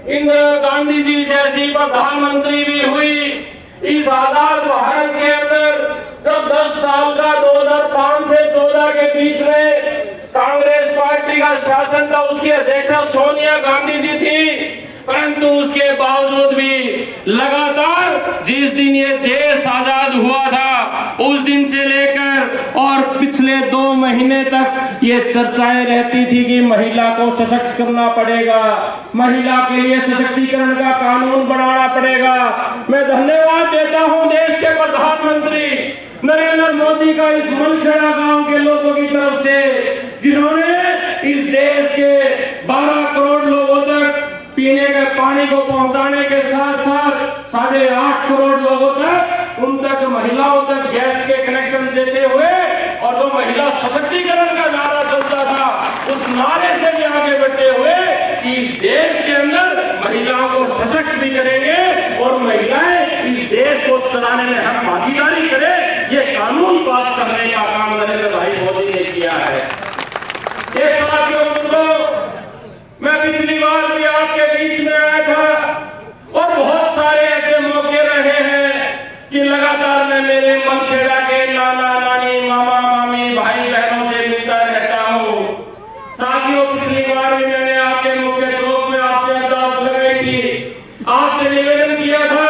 इंदिरा गांधी जी जैसी प्रधानमंत्री भी हुई। इस आजाद भारत के अंदर जब 10 साल का 2005 से 14 के बीच में कांग्रेस पार्टी का शासन था, उसकी अध्यक्षा सोनिया गांधी जी थी, परंतु उसके बावजूद भी लगातार जिस दिन ये देश आजाद हुआ था उस दिन से लेकर और पिछले 2 महीने तक ये चर्चाएं रहती थी कि महिला को सशक्त करना पड़ेगा, महिला के लिए सशक्तिकरण का कानून बनाना पड़ेगा। मैं धन्यवाद देता हूं देश के प्रधानमंत्री नरेंद्र मोदी का इस मनखेड़ा गांव के लोगों की तरफ से, जिन्होंने इस देश के 12 करोड़ लोगों तक पीने के पानी को पहुंचाने के साथ साथ 8.5 करोड़ लोगों तक, उन तक महिलाओं तक गैस के कनेक्शन देते हुए, और जो महिला सशक्तिकरण का नारा चलता था उस नारे से भी आगे बढ़ते हुए कि इस देश के अंदर महिलाओं को सशक्त भी करेंगे और महिलाएं इस देश को चलाने में हम भागीदारी करें, ये कानून पास करने का काम नरेंद्र भाई मोदी ने किया है। ये साथियों बुजुर्गों, मैं पिछली बार भी आपके बीच में आया था और बहुत सारे ऐसे मौके रहे हैं कि लगातार मैं मेरे मनखेड़ा के नाना नानी मामा मामी भाई बहनों से मिलता रहता हूँ। साथियों, पिछली बार भी मैंने आपके मुख्य चौक में आपसे अरदास लगाई थी, आपसे निवेदन किया था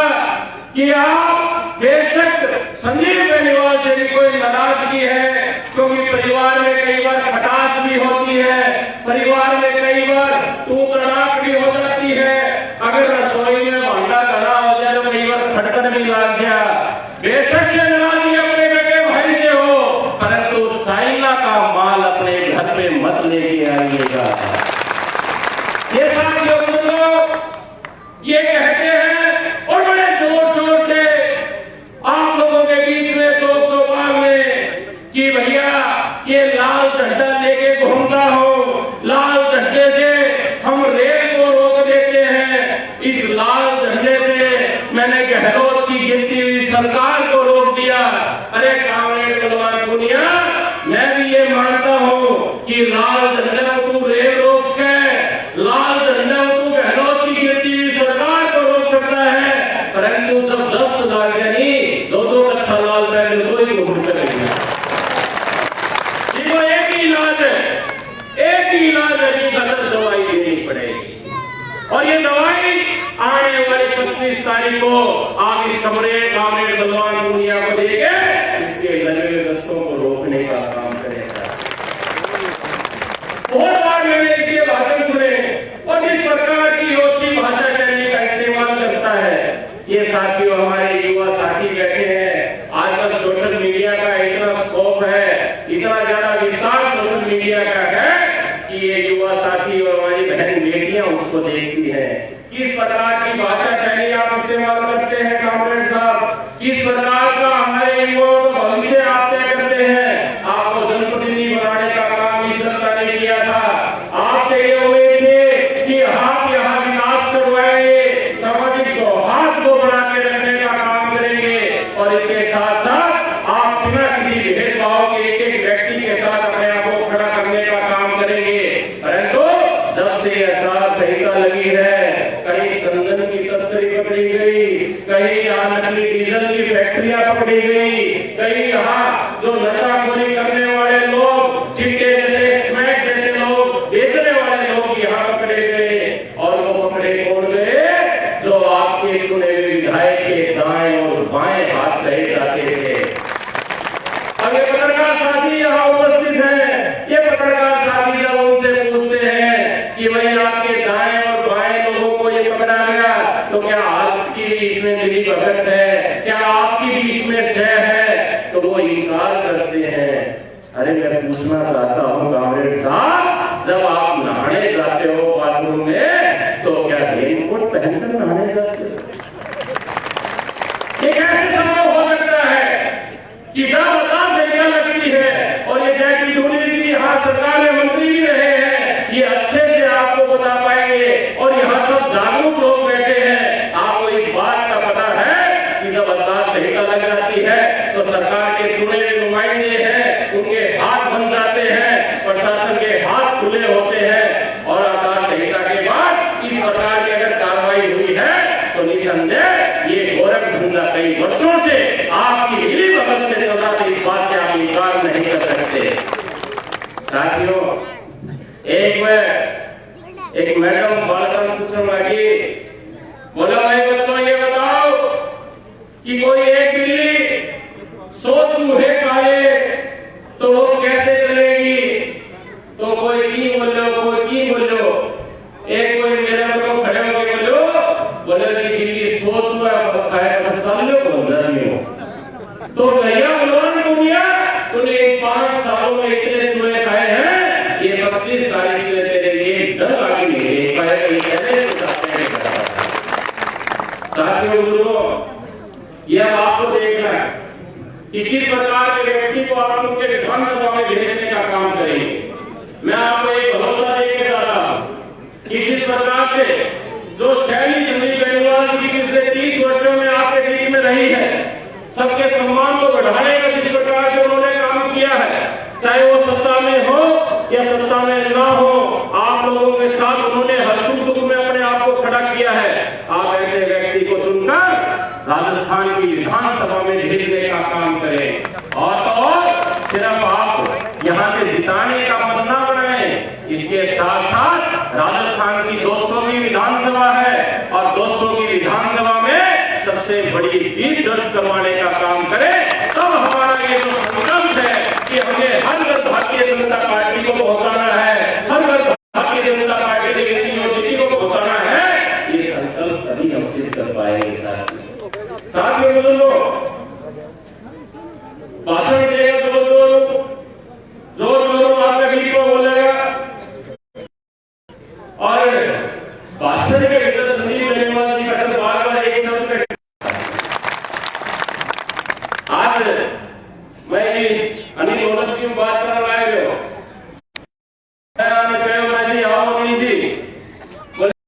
कि आप बेशक संजीव बेनीवाल से भी कोई नाराजगी है, क्योंकि परिवार में कई बार खटास भी होती है, परिवार में कई बार तू तड़ाक भी हो जाती है, अगर रसोई में भांडा खड़ा हो जाए तो कई बार खटखट भी लग जाए। बेशक ये नाराजगी अपने बेटे भाई से हो, परंतु चाइना का माल अपने घर पे मत लेके आइएगा। ये साथियों ये कहते हैं और बड़े जोर शोर से आप लोगों के बीच में चौक चौपाल में कि भैया ये लाल झंडा लेके घूमता हो, लाल झंडे से हम रेल को रोक देते हैं। इस लाल झंडे से मैंने गहलोत की गिनती हुई सरकार को रोक दिया। अरे कांग्रेस बलवान दुनिया, मैं भी ये मानता हूँ कि लाल झंडा को रेल रोक सके, लाल झंडा को गहलोत की गिनती हुई सरकार को रोक सकता है, परंतु जब 10 लाख यानी 2 कच्चा लाल पहले तो ही घूम करेंगे। एक ही इलाज है, एक ही इलाज है कि गलत दवाई देनी पड़ेगी, और ये दवाई आने वाली 25 तारीख को आप इस कमरे कांग्रेस बलवान दुनिया को देके इसके लगे हुए रस्तों को रोकने का काम करेगा। बहुत बार मैंने इसके भाषण सुने और जिस प्रकार की ओछी भाषा शैली का इस्तेमाल करता है, ये साथियों हमारे युवा साथी बैठे हैं। आजकल सोशल मीडिया का इतना स्कोप है, इतना ज्यादा विस्तार सोशल मीडिया का है कि ये युवा साथी और हमारी बहन बेटियां उसको देखती हैं। किस प्रकार की भाषा शैली आप इस्तेमाल करते हैं कांग्रेस साहब, किस प्रकार का हमारे युवाओं का भविष्य आप तय करते हैं। आपको जनप्रतिनिधि बनाने का काम इस सरकार ने किया था, आपसे ये उम्मीद थी कि आप यहाँ विकास करवाएंगे, सामाजिक सौहार्द को बना के रखने का काम करेंगे, और इसके साथ साथ आप बिना किसी भेदभाव के एक व्यक्ति के साथ अपने आप को खड़ा करने का काम करेंगे। परंतु जब से आचार संहिता लगी है, कहीं चंदन की तस्करी पकड़ी गई, कहीं यहाँ नकली डीजल की फैक्ट्रियां पकड़ी गई, कहीं यहाँ जो नशाखोरी करने वाले लोग, चिट्टे जैसे स्मैक जैसे लोग, बेचने वाले लोग यहाँ पकड़े गए, और वो पकड़े कौन गए? जो आपके चुने हुए विधायक के दाएं और बाएं हाथ कहे जाते थे। अब ये पत्रकार साथी यहाँ उपस्थित है, ये पत्रकार साथी जब उनसे पूछते हैं कि भाई आपके दाएं और बाएं लोगों को ये पकड़ा गया, तो क्या आपकी भी इसमें मिली भगत है, क्या आपकी भी इसमें शय है? तो वो इनकार करते हैं। अरे मैं पूछना चाहता हूँ कांग्रेस साहब, जब आप नहाने जाते हो बाथरूम में, तो क्या रेनकोट पहनकर नहाने जाते हो? ये कैसे संभव हो सकता है कि जब आचार संहिता लगती है, और ये जैकी डोली जी यहाँ सरकार में मंत्री भी रहे हैं, ये अच्छे से आपको बता पाएंगे, और यहाँ सब जागरूक लोग बैठे हैं। आपको इस बात का पता है कि जब आचार संहिता लग जाती है तो सरकार के चुने हुए नुमाइंदे हैं, उनके हाथ बन जाते हैं, प्रशासन के हाथ खुले होते हैं, और आचार संहिता के एक मैडम बालकन पूछने लगी, बोला भाई बच्चों ये बताओ कि कोई एक बिल्ली 100 चूहे खाए तो वो कैसे चलेगी? तो कोई की बोलो, कोई की बोलो। एक कोई मेरे को खड़े होके बोलो, बोले जी बिल्ली 100 चूहे खाए तो चल लो कौन जानी हो। तो भैया बोलो दुनिया तूने 5 सालों में इतने चूहे खाए हैं, ये 25 तारीख से तेरे लिए डर आ गई है। साथियों बुजुर्गों, यह आपको देखना है कि किस प्रकार के व्यक्ति को आप उनके विधानसभा में भेजने का काम करेंगे। मैं आपको एक भरोसा देके जा रहा हूं कि जिस प्रकार से जो शैली संदीप बेनीवाल जी पिछले 30 वर्षों में आपके बीच में रही है, सबके सम्मान को बढ़ाने का जिस प्रकार से उन्होंने काम किया है, चाहे वो सत्ता में हो या सत्ता में ना हो, आप लोगों के साथ उन्होंने हर सुख दुख में अपने आप को खड़ा किया है। आप ऐसे व्यक्ति को चुनकर राजस्थान की विधानसभा में भेजने का काम करें और तो और सिर्फ आप यहां से जिताने का मत ना बनाएं, इसके साथ साथ राजस्थान की 200वीं विधानसभा है और 200 की विधानसभा में सबसे बड़ी जीत दर्ज करवाने का काम करें। तब हमारा ये जो संकल्प है कि हमें हर घर भारतीय जनता पार्टी को पहुंचाना है, हर घर भारतीय जनता पार्टी की नीति को पहुंचाना है, ये संकल्प तभी हम सिद्ध कर पाएंगे। साथियों बुजुर्गों, भाषण देगा जोर आपके बीच में बोलेगा और भाषण के भीतर संदीप बेनीवाल जी का बार-बार एक शब्द पे आज मैं अनिल ओलख की बात कर रहा